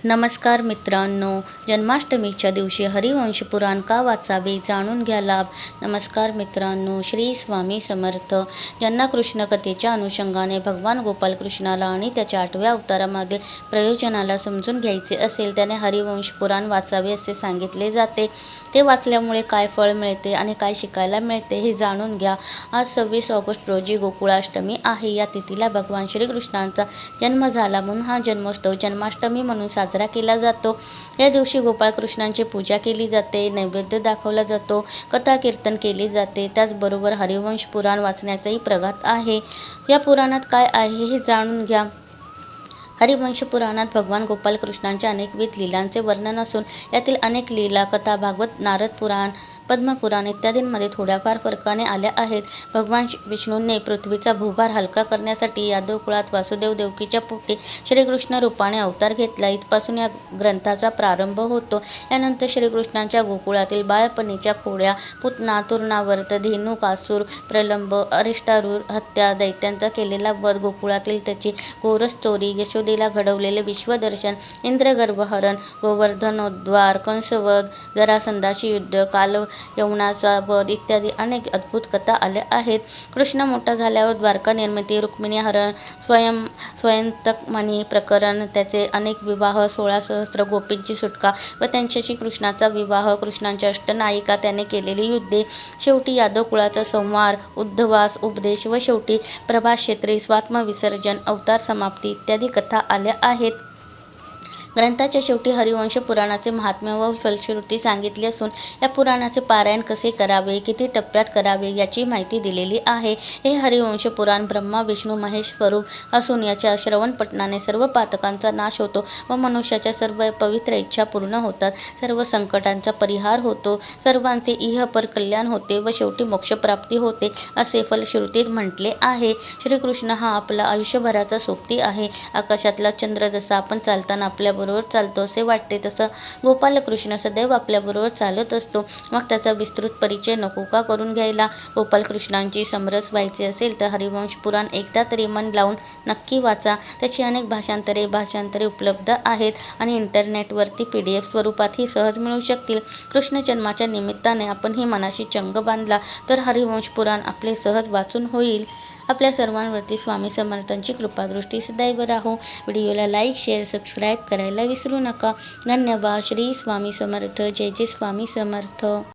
नमस्कार मित्रांनो, जन्माष्टमीच्या दिवशी हरिवंश पुराण का वाचावे जाणून घ्या लाभ. नमस्कार मित्रांनो, श्री स्वामी समर्थ. ज्यांना कृष्ण कथेच्या अनुषंगाने भगवान गोपाल कृष्णाला आणि त्याच्या 8व्या अवतारामागील प्रयोजनाला समजून घ्यायचे असेल त्याने हरिवंश पुराण वाचावे असे सांगितले जाते. ते वाचल्यामुळे काय फळ मिळते आणि काय शिकायला मिळते हे जाणून घ्या. आज 26 ऑगस्ट रोजी गोकुळाष्टमी आहे. या तिथीला भगवान श्रीकृष्णांचा जन्म झाला म्हणून हा जन्मोत्सव जन्माष्टमी म्हणून साजरा केला जातो. या दिवशी गोपाळकृष्णांची पूजा केली जाते, नैवेद्य दाखवला जातो, कथा कीर्तन केले जाते. त्याचबरोबर हरिवंश पुराण वाचण्याचाही प्रघात आहे. या पुराणात काय आहे हे जाणून घ्या. हरिवंश पुराणात भगवान गोपाल कृष्णांच्या अनेकविध लीलांचे वर्णन असून यातील अनेक लीला कथा भागवत, नारद पुराण, पद्मपुराण इत्यादींमध्ये थोड्याफार फरकाने आल्या आहेत. भगवान विष्णूंनी पृथ्वीचा भूभार हलका करण्यासाठी यादव कुळात वासुदेव देवकीच्या पोटी श्रीकृष्ण रूपाने अवतार घेतला. इथपासून या ग्रंथाचा प्रारंभ होतो. यानंतर श्रीकृष्णांच्या गोकुळातील बाळपणीच्या खोड्या, पुतना, तूर्णावर्त, धेनू, कासूर, प्रलंब, अरिष्टारूढ हत्या, दैत्यांचा केलेला वध, गोकुळातील त्याची गोरचोरी, यशोदेला घडवलेले विश्वदर्शन, इंद्रगर्भहरण, गोवर्धनोद्धार, कंसवध, जरासंधाशी युद्ध, यवनाचा वध इत्यादी अनेक अद्भुत कथा आल्या आहेत. कृष्ण मोठा झाल्यावर द्वारका निर्मिती, रुक्मिणी हरण, स्वयंतकमणी प्रकरण, त्याचे अनेक विवाह, 16 सहस्त्र गोपींची सुटका व त्यांच्याशी कृष्णाचा विवाह, कृष्णांच्या अष्टनायिका, त्याने केलेली युद्धे, शेवटी यादव कुळाचा संहार, उद्धवास, उपदेश व शेवटी प्रभासक्षेत्री स्वात्मविसर्जन, अवतार समाप्ती इत्यादी कथा आल्या आहेत. ग्रंथाच्या शेवटी हरिवंश पुराणाचे महात्म्य व फलश्रुती सांगितली असून या पुराणाचे पारायण कसे करावे, किती टप्प्यात करावे याची माहिती दिलेली आहे. हे हरिवंश पुराण ब्रह्मा विष्णू महेश स्वरूप असून याच्या श्रवण पठणाने सर्व पातकांचा नाश होतो व मनुष्याच्या सर्व पवित्र इच्छा पूर्ण होतात, सर्व संकटांचा परिहार होतो, सर्वांचे इहपर कल्याण होते व शेवटी मोक्षप्राप्ती होते असे फलश्रुतीत म्हटले आहे. श्रीकृष्ण हा आपला आयुष्यभराचा सोबती आहे. आकाशातला चंद्र जसा आपण चालताना आपल्याबरोबर चालतो असे वाटते तसं गोपालकृष्ण सदैव आपल्याबरोबर चालत असतो. मग त्याचा विस्तृत परिचय नको का करून घ्यायला. गोपालकृष्णांची समरस व्हायचे असेल तर हरिवंश पुराण एकदा तरी मन लावून नक्की वाचा. त्याची अनेक भाषांतरे उपलब्ध आहेत आणि इंटरनेटवरती PDF स्वरूपातही सहज मिळू शकतील. कृष्ण जन्माच्या निमित्ताने आपणही मनाशी चंग बांधला तर हरिवंश पुराण आपले सहज वाचून होईल. आपल्या सर्वांवरती स्वामी समर्थांची कृपादृष्टी सदैव राहो. व्हिडिओला लाईक, शेअर, सबस्क्राईब करायला विसरू नका. धन्यवाद. श्री स्वामी समर्थ. जय जय स्वामी समर्थ.